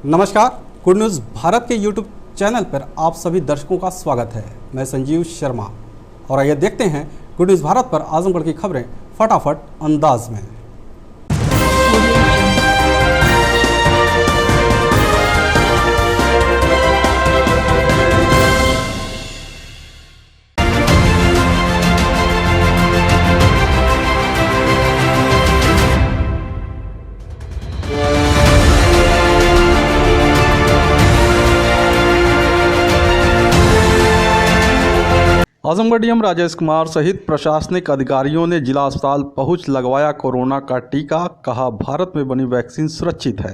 नमस्कार, good news Bharat के YouTube channel पर आप सभी दर्शकों का स्वागत है। मैं संजीव शर्मा और आइए देखते हैं गुड न्यूज़ भारत पर आजमगढ़ की खबरें फटाफट अंदाज में। आजमगढ़ डीएम राजेश कुमार सहित प्रशासनिक अधिकारियों ने जिला अस्पताल पहुंच लगवाया कोरोना का टीका। कहा, भारत में बनी वैक्सीन सुरक्षित है।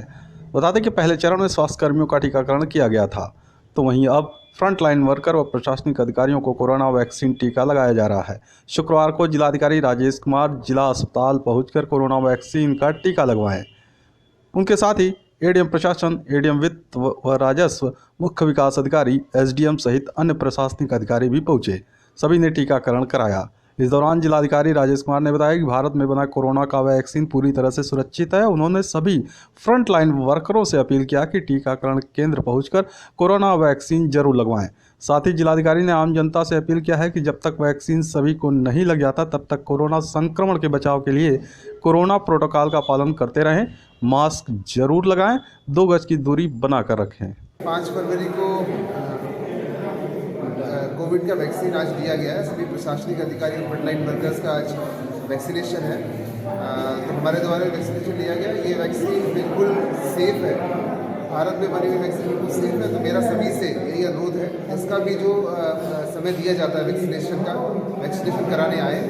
बता दें कि पहले चरण में स्वास्थ्यकर्मियों का टीकाकरण किया गया था, तो वहीं अब फ्रंटलाइन वर्कर व प्रशासनिक अधिकारियों को कोरोना वैक्सीन टीका लगाया जा रहा है। शुक्रवार को जिलाधिकारी राजेश कुमार जिला अस्पताल पहुँचकर कोरोना वैक्सीन का टीका लगवाएं। उनके साथ ही एडीएम प्रशासन, एडीएम वित्त व राजस्व, मुख्य विकास अधिकारी, एसडीएम सहित अन्य प्रशासनिक अधिकारी भी पहुंचे। सभी ने टीकाकरण कराया। इस दौरान जिलाधिकारी राजेश कुमार ने बताया कि भारत में बना कोरोना का वैक्सीन पूरी तरह से सुरक्षित है। उन्होंने सभी फ्रंटलाइन वर्करों से अपील किया कि टीकाकरण केंद्र पहुंचकर कोरोना वैक्सीन जरूर लगवाएं। साथ ही जिलाधिकारी ने आम जनता से अपील किया है कि जब तक वैक्सीन सभी को नहीं लग जाता तब तक कोरोना संक्रमण के बचाव के लिए कोरोना प्रोटोकॉल का पालन करते रहें, मास्क जरूर लगाएं, 2 गज की दूरी बनाकर रखें। 5 फरवरी को कोविड का वैक्सीन आज दिया गया है। सभी प्रशासनिक अधिकारी और फ्रंटलाइन वर्कर्स का आज वैक्सीनेशन है। तो हमारे द्वारा वैक्सीनेशन लिया गया। ये वैक्सीन बिल्कुल सेफ है, भारत में बनी हुई वैक्सीन बिल्कुल सेफ है। तो मेरा सभी से यही अनुरोध है, इसका भी जो समय दिया जाता है वैक्सीनेशन का, वैक्सीनेशन कराने आए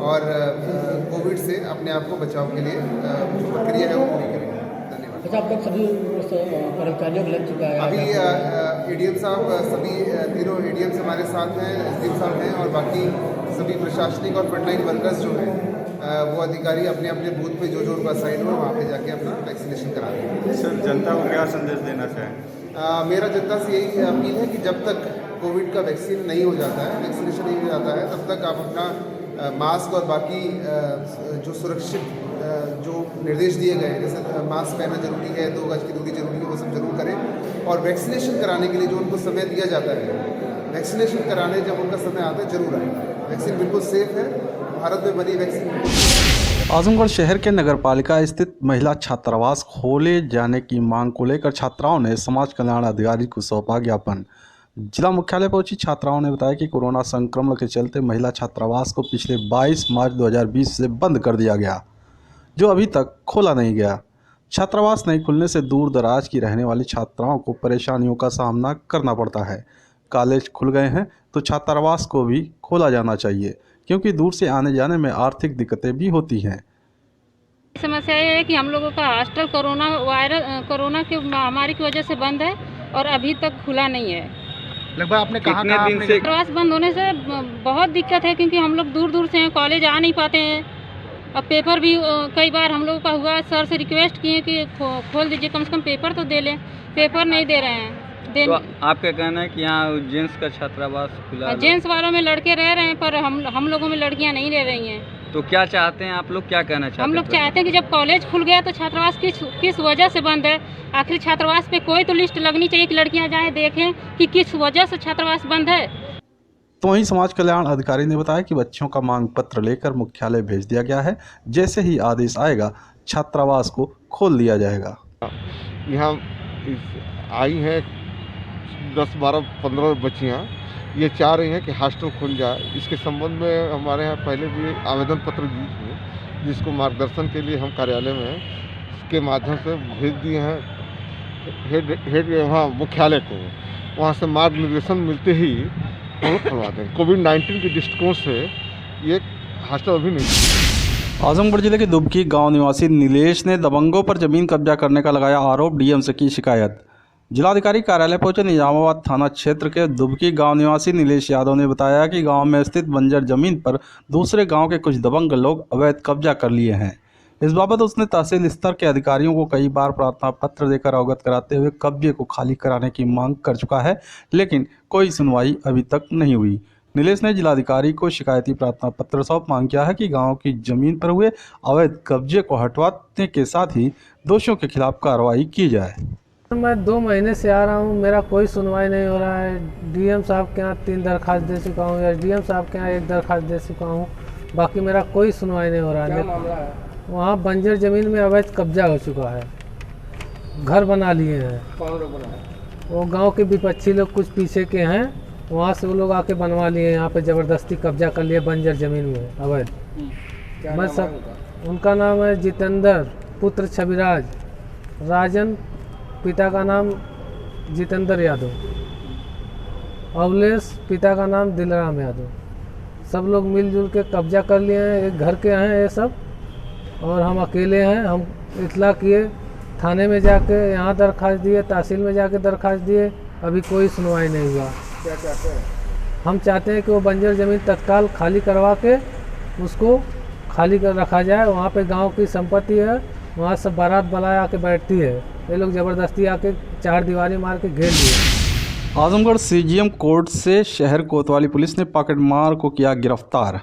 और कोविड से अपने आप को बचाव के लिए जो प्रक्रिया है वो पूरी करें। अच्छा, अब तक सभी कर्मचारियों को लग चुका है? अभी एडीएम साहब, सभी तीनों एडीएम्स हमारे साथ हैं, एसडीएम साहब हैं और बाकी सभी प्रशासनिक और फ्रंटलाइन वर्कर्स जो हैं वो अधिकारी अपने अपने बूथ पे जो उनका साइन हुआ वहाँ पे जाके अपना वैक्सीनेशन करा रहे हैं। सर, जनता को क्या संदेश देना चाहें? मेरा जनता से यही अपील है कि जब तक कोविड का वैक्सीन नहीं हो जाता है, वैक्सीनेशन नहीं हो जाता है, तब तक आप अपना मास्क और बाकी जो सुरक्षित जो निर्देश दिए गए, जैसे मास्क पहनना जरूरी है, 2 गज की दूरी जरूरी है, वो सब जरूर करें। और वैक्सीनेशन कराने के लिए जो उनको समय दिया जाता है, वैक्सीनेशन कराने जब उनका समय आता है जरूर आए। वैक्सीन बिल्कुल सेफ है, भारत में बनी वैक्सीन। आजमगढ़ शहर के नगरपालिका स्थित महिला छात्रावास खोले जाने की मांग को लेकर छात्राओं ने समाज कल्याण अधिकारी को सौंपा ज्ञापन। जिला मुख्यालय पहुंची छात्राओं ने बताया कि कोरोना संक्रमण के चलते महिला छात्रावास को पिछले 22 मार्च 2020 से बंद कर दिया गया, जो अभी तक खोला नहीं गया। छात्रावास नहीं खुलने से दूर दराज की रहने वाली छात्राओं को परेशानियों का सामना करना पड़ता है। कॉलेज खुल गए हैं तो छात्रावास को भी खोला जाना चाहिए, क्योंकि दूर से आने जाने में आर्थिक दिक्कतें भी होती हैं। समस्या ये है कि हम लोगों का हॉस्टल कोरोना की महामारी की वजह से बंद है और अभी तक खुला नहीं है। लगभग आपने कितने दिन से छात्रावास बंद होने से बहुत दिक्कत है, क्योंकि हम लोग दूर दूर से हैं, कॉलेज आ नहीं पाते हैं। अब पेपर भी कई बार हम लोगों का हुआ, सर से रिक्वेस्ट किए कि खोल दीजिए, कम से कम पेपर तो दे लें, पेपर नहीं दे रहे हैं। तो आपका कहना है कि यहाँ जेंट्स का छात्रावास खुला? जेंट्स वालों में लड़के रह रहे हैं, पर हम लोगों में लड़कियाँ नहीं रह रही हैं। तो क्या चाहते हैं आप लोग, क्या कहना चाहते हैं? हम लोग चाहते हैं कि जब कॉलेज खुल गया तो छात्रावास किस वजह से बंद है। आखिर छात्रावास पे कोई तो लिस्ट लगनी चाहिए कि लड़कियां जाएं देखें कि किस वजह से छात्रावास बंद है। तो वहीं समाज कल्याण अधिकारी ने बताया कि बच्चों का मांग पत्र लेकर मुख्यालय भेज दिया गया है। जैसे ही आदेश आएगा छात्रावास को खोल दिया जाएगा। यहाँ आई हैं 10, 12, 15 बच्चियाँ, ये चाह रही हैं कि हॉस्टल खुल जाए। इसके संबंध में हमारे यहाँ पहले भी आवेदन पत्र दिए थे, जिसको मार्गदर्शन के लिए हम कार्यालय में इसके माध्यम से भेज दिए हैं हेड वहाँ मुख्यालय को। वहाँ से मार्गदर्शन मिलते ही वो खुलवा दें। कोविड-19 के दृष्टिकोण से ये हॉस्टल अभी नहीं। आजमगढ़ जिले के दुबकी गांव निवासी नीलेश ने दबंगों पर जमीन कब्जा करने का लगाया आरोप, डीएम से की शिकायत। जिलाधिकारी कार्यालय पहुंचे निजामाबाद थाना क्षेत्र के दुबकी गांव निवासी नीलेश यादव ने बताया कि गांव में स्थित बंजर जमीन पर दूसरे गांव के कुछ दबंग लोग अवैध कब्जा कर लिए हैं। इस बाबत उसने तहसील स्तर के अधिकारियों को कई बार प्रार्थना पत्र देकर अवगत कराते हुए कब्जे को खाली कराने की मांग कर चुका है, लेकिन कोई सुनवाई अभी तक नहीं हुई। नीलेश ने जिलाधिकारी को शिकायती प्रार्थना पत्र सौंप मांग किया है कि गांव की जमीन पर हुए अवैध कब्जे को हटवाने के साथ ही दोषियों के खिलाफ कार्रवाई की जाए। मैं 2 महीने से आ रहा हूँ, मेरा कोई सुनवाई नहीं हो रहा है। डीएम साहब के यहाँ 3 दरखास्त दे चुका हूँ, एसडीएम साहब के यहाँ 1 दरखास्त दे चुका हूँ, बाकी मेरा कोई सुनवाई नहीं हो रहा है। वहाँ बंजर ज़मीन में अवैध कब्जा हो चुका है, घर बना लिए हैं। कौन लोग बनाए? वो गांव के विपक्षी लोग कुछ पीछे के हैं, वहाँ से वो लोग आके बनवा लिए, यहाँ पे ज़बरदस्ती कब्जा कर लिए बंजर ज़मीन में अवैध। क्या मैं नाम सब है उनका? उनका नाम है जितेंद्र पुत्र छविराज, राजन पिता का नाम जितेंद्र यादव, अवलेश पिता का नाम दिलराम यादव। सब लोग मिलजुल के कब्जा कर लिए हैं, एक घर के हैं ये सब, और हम अकेले हैं। हम इतला किए, थाने में जाके यहाँ दरखास्त दिए, तहसील में जाके दरखास्त दिए, अभी कोई सुनवाई नहीं हुआ। क्या चाहते हैं? हम चाहते हैं कि वो बंजर ज़मीन तत्काल खाली करवा के उसको खाली कर रखा जाए। वहाँ पे गांव की संपत्ति है, वहाँ सब बारात बलाए आके बैठती है, ये लोग ज़बरदस्ती आके 4 दीवारी मार के घेर लिए। आजमगढ़ सीजीएम कोर्ट से शहर कोतवाली पुलिस ने पॉकेटमार को किया गिरफ्तार।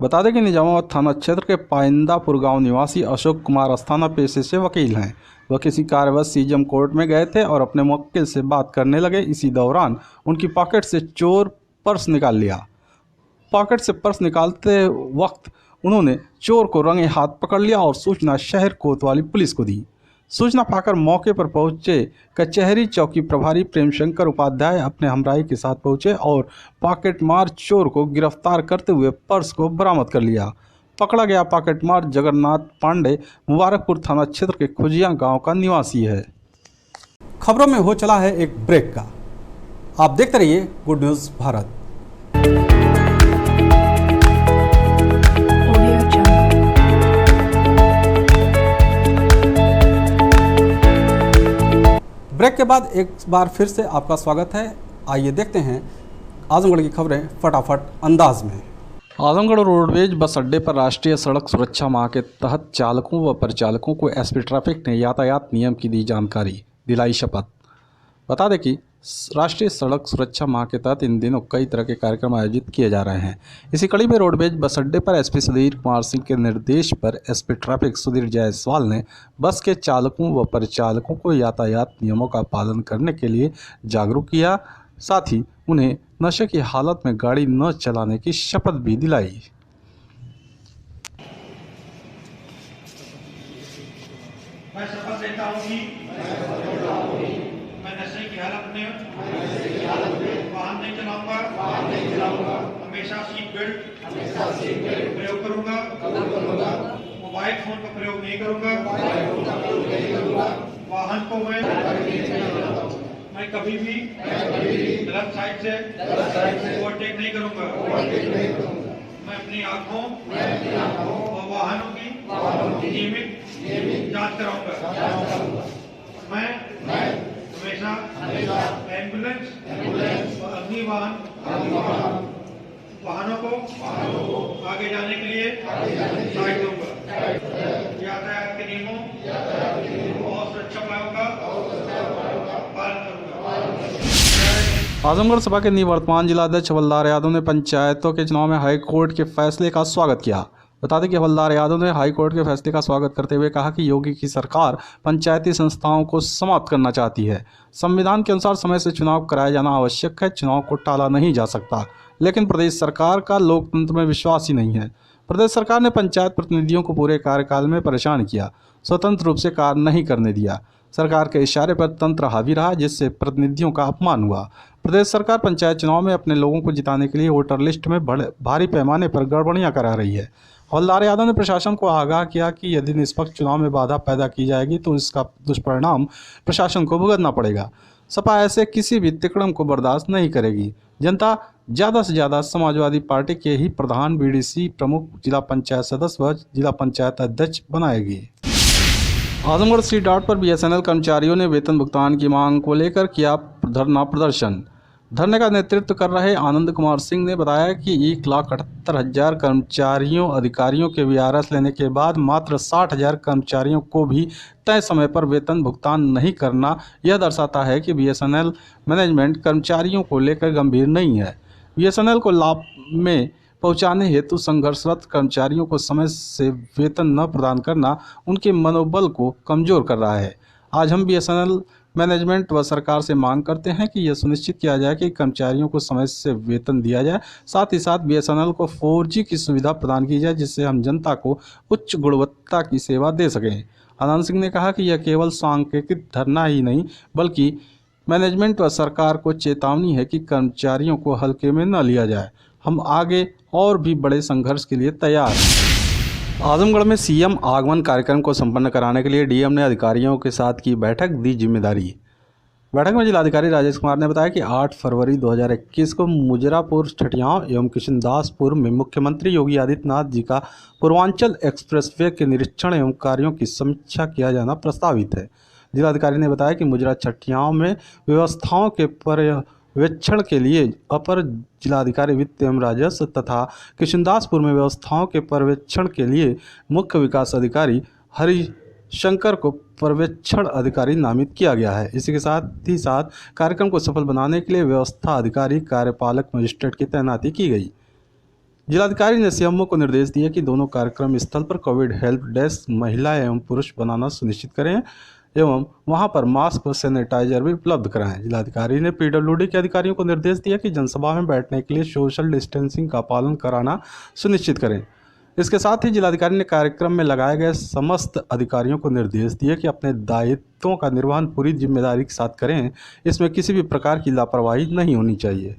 बता दें कि निजामाबाद थाना क्षेत्र के पाइंदापुर गांव निवासी अशोक कुमार अस्थाना पेशे से वकील हैं। वह किसी कार्यवश सीजीएम कोर्ट में गए थे और अपने मुवक्किल से बात करने लगे। इसी दौरान उनकी पॉकेट से चोर पर्स निकाल लिया। पॉकेट से पर्स निकालते वक्त उन्होंने चोर को रंगे हाथ पकड़ लिया और सूचना शहर कोतवाली पुलिस को दी। सूचना पाकर मौके पर पहुंचे कचहरी चौकी प्रभारी प्रेमशंकर उपाध्याय अपने हमराही के साथ पहुंचे और पॉकेटमार चोर को गिरफ्तार करते हुए पर्स को बरामद कर लिया। पकड़ा गया पॉकेटमार जगन्नाथ पांडे मुबारकपुर थाना क्षेत्र के खुजिया गांव का निवासी है। खबरों में हो चला है एक ब्रेक का। आप देखते रहिए गुड न्यूज़ भारत। ब्रेक के बाद एक बार फिर से आपका स्वागत है। आइए देखते हैं आजमगढ़ की खबरें फटाफट अंदाज में। आजमगढ़ रोडवेज बस अड्डे पर राष्ट्रीय सड़क सुरक्षा माह के तहत चालकों व परिचालकों को एसपी ट्रैफिक ने यातायात नियम की दी जानकारी, दिलाई शपथ। बता दें कि राष्ट्रीय सड़क सुरक्षा माह के तहत इन दिनों कई तरह के कार्यक्रम आयोजित किए जा रहे हैं। इसी कड़ी में रोडवेज बस अड्डे पर एसपी सुधीर कुमार सिंह के निर्देश पर एसपी ट्रैफिक सुधीर जायसवाल ने बस के चालकों व परिचालकों को यातायात नियमों का पालन करने के लिए जागरूक किया। साथ ही उन्हें नशे की हालत में गाड़ी न चलाने की शपथ भी दिलाई। मैं शपथ लेता हूँ कि मैं नशे की हालत में वाहन नहीं चलाऊंगा, हमेशा सीट बेल्ट प्रयोग करूंगा, मोबाइल फोन का प्रयोग नहीं करूंगा, वाहन को मैं कभी भी गलत साइड से ओवरटेक नहीं करूंगा। मैं अपनी आंखों और वाहनों की नियमित जांच कराऊंगा। मैं हमेशा एम्बुलेंस और अग्नि वाहनों को आगे जाने के लिए साइड दूंगा। यातायात के नियमों और सुरक्षा उपायों का पालन करूंगा। आजमगढ़ सभा के निवर्तमान जिलाध्यक्ष हवलदार यादव ने पंचायतों के चुनाव में हाईकोर्ट के फैसले का स्वागत किया। बता दें कि हवलदार यादव ने हाईकोर्ट के फैसले का स्वागत करते हुए कहा कि योगी की सरकार पंचायती संस्थाओं को समाप्त करना चाहती है। संविधान के अनुसार समय से चुनाव कराया जाना आवश्यक है, चुनाव को टाला नहीं जा सकता, लेकिन प्रदेश सरकार का लोकतंत्र में विश्वास ही नहीं है। प्रदेश सरकार ने पंचायत प्रतिनिधियों को पूरे कार्यकाल में परेशान किया, स्वतंत्र रूप से कार्य नहीं करने दिया। सरकार के इशारे पर तंत्र हावी रहा, जिससे प्रतिनिधियों का अपमान हुआ। प्रदेश सरकार पंचायत चुनाव में अपने लोगों को जिताने के लिए वोटर लिस्ट में भारी पैमाने पर गड़बड़ियां करा रही है। हवलदार यादव ने प्रशासन को आगाह किया कि यदि निष्पक्ष चुनाव में बाधा पैदा की जाएगी तो इसका दुष्परिणाम प्रशासन को भुगतना पड़ेगा। सपा ऐसे किसी भी तिकड़म को बर्दाश्त नहीं करेगी। जनता ज़्यादा से ज़्यादा समाजवादी पार्टी के ही प्रधान, बीडीसी प्रमुख, जिला पंचायत सदस्य व जिला पंचायत अध्यक्ष बनाएगी। आजमगढ़ सी डॉट पर बीएसएनएल कर्मचारियों ने वेतन भुगतान की मांग को लेकर किया धरना प्रदर्शन। धरने का नेतृत्व कर रहे आनंद कुमार सिंह ने बताया कि 1,78,000 कर्मचारियों अधिकारियों के वीआरएस लेने के बाद मात्र 60,000 कर्मचारियों को भी तय समय पर वेतन भुगतान नहीं करना यह दर्शाता है कि बीएसएनएल मैनेजमेंट कर्मचारियों को लेकर गंभीर नहीं है। बीएसएनएल को लाभ में पहुंचाने हेतु संघर्षरत कर्मचारियों को समय से वेतन न प्रदान करना उनके मनोबल को कमज़ोर कर रहा है। आज हम बीएसएनएल मैनेजमेंट व सरकार से मांग करते हैं कि यह सुनिश्चित किया जाए कि कर्मचारियों को समय से वेतन दिया जाए। साथ ही साथ BSNL को 4G की सुविधा प्रदान की जाए, जिससे हम जनता को उच्च गुणवत्ता की सेवा दे सकें। आनंद सिंह ने कहा कि यह केवल सांकेतिक धरना ही नहीं, बल्कि मैनेजमेंट व सरकार को चेतावनी है कि कर्मचारियों को हल्के में न लिया जाए। हम आगे और भी बड़े संघर्ष के लिए तैयार हैं। आजमगढ़ में CM आगमन कार्यक्रम को संपन्न कराने के लिए DM ने अधिकारियों के साथ की बैठक, दी जिम्मेदारी। बैठक में जिलाधिकारी राजेश कुमार ने बताया कि 8 फरवरी 2021 को मुजरापुर, छठियाव एवं किशनदासपुर में मुख्यमंत्री योगी आदित्यनाथ जी का पूर्वांचल एक्सप्रेसवे के निरीक्षण एवं कार्यों की समीक्षा किया जाना प्रस्तावित है। जिलाधिकारी ने बताया कि मुजरा छठियाव में व्यवस्थाओं के पर्यवेक्षण के लिए अपर जिलाधिकारी वित्त एवं राजस्व तथा किशनदासपुर में व्यवस्थाओं के पर्यवेक्षण के लिए मुख्य विकास अधिकारी हरिशंकर को पर्यवेक्षण अधिकारी नामित किया गया है। इसी के साथ ही साथ कार्यक्रम को सफल बनाने के लिए व्यवस्था अधिकारी, कार्यपालक मजिस्ट्रेट की तैनाती की गई। जिलाधिकारी ने CMO को निर्देश दिए कि दोनों कार्यक्रम स्थल पर कोविड हेल्प डेस्क महिला एवं पुरुष बनाना सुनिश्चित करें एवं वहां पर मास्क व सैनिटाइजर भी उपलब्ध कराएं। जिलाधिकारी ने PWD के अधिकारियों को निर्देश दिया कि जनसभा में बैठने के लिए सोशल डिस्टेंसिंग का पालन कराना सुनिश्चित करें। इसके साथ ही जिलाधिकारी ने कार्यक्रम में लगाए गए समस्त अधिकारियों को निर्देश दिए कि अपने दायित्वों का निर्वहन पूरी जिम्मेदारी के साथ करें। इसमें किसी भी प्रकार की लापरवाही नहीं होनी चाहिए।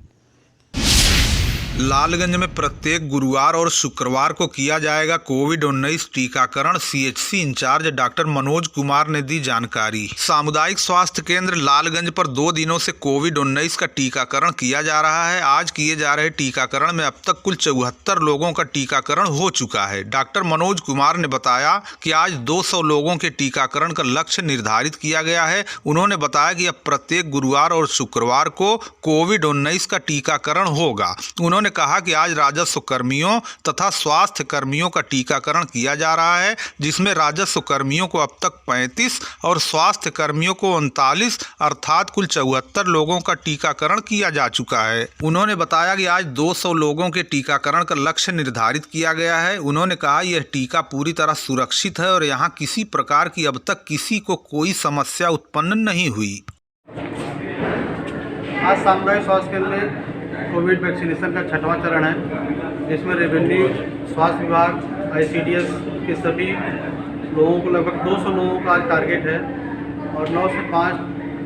लालगंज में प्रत्येक गुरुवार और शुक्रवार को किया जाएगा कोविड-19 टीकाकरण। CHC incharge doctor Manoj Kumar ने दी जानकारी। सामुदायिक स्वास्थ्य केंद्र लालगंज पर 2 दिनों से कोविड-19 का टीकाकरण किया जा रहा है। आज किए जा रहे टीकाकरण में अब तक कुल 74 लोगों का टीकाकरण हो चुका है। डॉक्टर मनोज कुमार ने बताया कि आज 200 लोगों के टीकाकरण का लक्ष्य निर्धारित किया गया है। उन्होंने बताया कि अब प्रत्येक गुरुवार और शुक्रवार को कोविड-19 का टीकाकरण होगा। उन्होंने कहा कि आज राजस्व कर्मियों तथा स्वास्थ्य कर्मियों का टीकाकरण किया जा रहा है, जिसमें राजस्व कर्मियों को अब तक 35 और स्वास्थ्य कर्मियों को 39 अर्थात कुल 74 लोगों का टीकाकरण किया जा चुका है। उन्होंने बताया कि आज 200 लोगों के टीकाकरण का लक्ष्य निर्धारित किया गया है। उन्होंने कहा यह टीका पूरी तरह सुरक्षित है और यहाँ किसी प्रकार की अब तक किसी को कोई समस्या उत्पन्न नहीं हुई। आज सामुदायिक स्वास्थ्य केंद्र में कोविड वैक्सीनेशन का 6वां चरण है, जिसमें रेवेन्यू, स्वास्थ्य विभाग, ICDS के सभी लोगों को लगभग 200 लोगों का आज टारगेट है और 9 से 5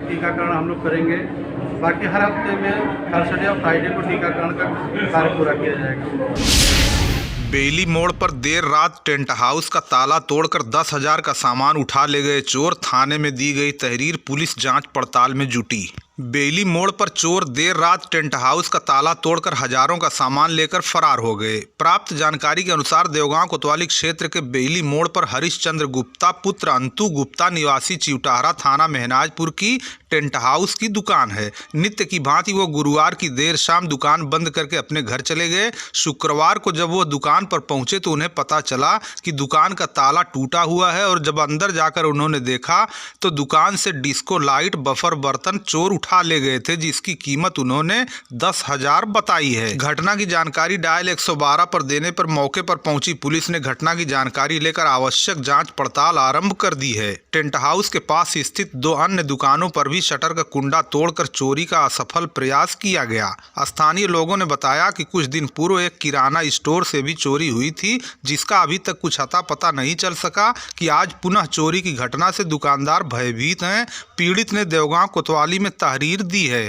टीकाकरण हम लोग करेंगे। बाकी हर हफ्ते में थर्सडे और फ्राइडे को टीकाकरण का कार्य पूरा किया जाएगा। बेली मोड़ पर देर रात टेंट हाउस का ताला तोड़कर 10,000 का सामान उठा ले गए चोर। थाने में दी गई तहरीर, पुलिस जांच पड़ताल में जुटी। बेली मोड़ पर चोर देर रात टेंट हाउस का ताला तोड़कर हजारों का सामान लेकर फरार हो गए। प्राप्त जानकारी के अनुसार देवगांव कोतवाली क्षेत्र के बेली मोड़ पर हरिश्चंद्र गुप्ता पुत्र अंतु गुप्ता निवासी चिवटाहरा थाना महनाजपुर की टेंट हाउस की दुकान है। नित्य की भांति वो गुरुवार की देर शाम दुकान बंद करके अपने घर चले गए। शुक्रवार को जब वो दुकान पर पहुंचे तो उन्हें पता चला कि दुकान का ताला टूटा हुआ है और जब अंदर जाकर उन्होंने देखा तो दुकान से डिस्को लाइट, बफर बर्तन चोर उठा ले गए थे, जिसकी कीमत उन्होंने 10,000 बताई है। घटना की जानकारी डायल 112 पर देने पर मौके पर पहुंची पुलिस ने घटना की जानकारी लेकर आवश्यक जांच पड़ताल आरंभ कर दी है। टेंट हाउस के पास स्थित 2 अन्य दुकानों पर भी शटर का कुंडा तोड़कर चोरी का असफल प्रयास किया गया। स्थानीय लोगों ने बताया कि कुछ दिन पूर्व एक किराना स्टोर से भी चोरी हुई थी, जिसका अभी तक कुछ अता पता नहीं चल सका कि आज पुनः चोरी की घटना से दुकानदार भयभीत हैं। पीड़ित ने देवगांव कोतवाली में तहरीर दी है।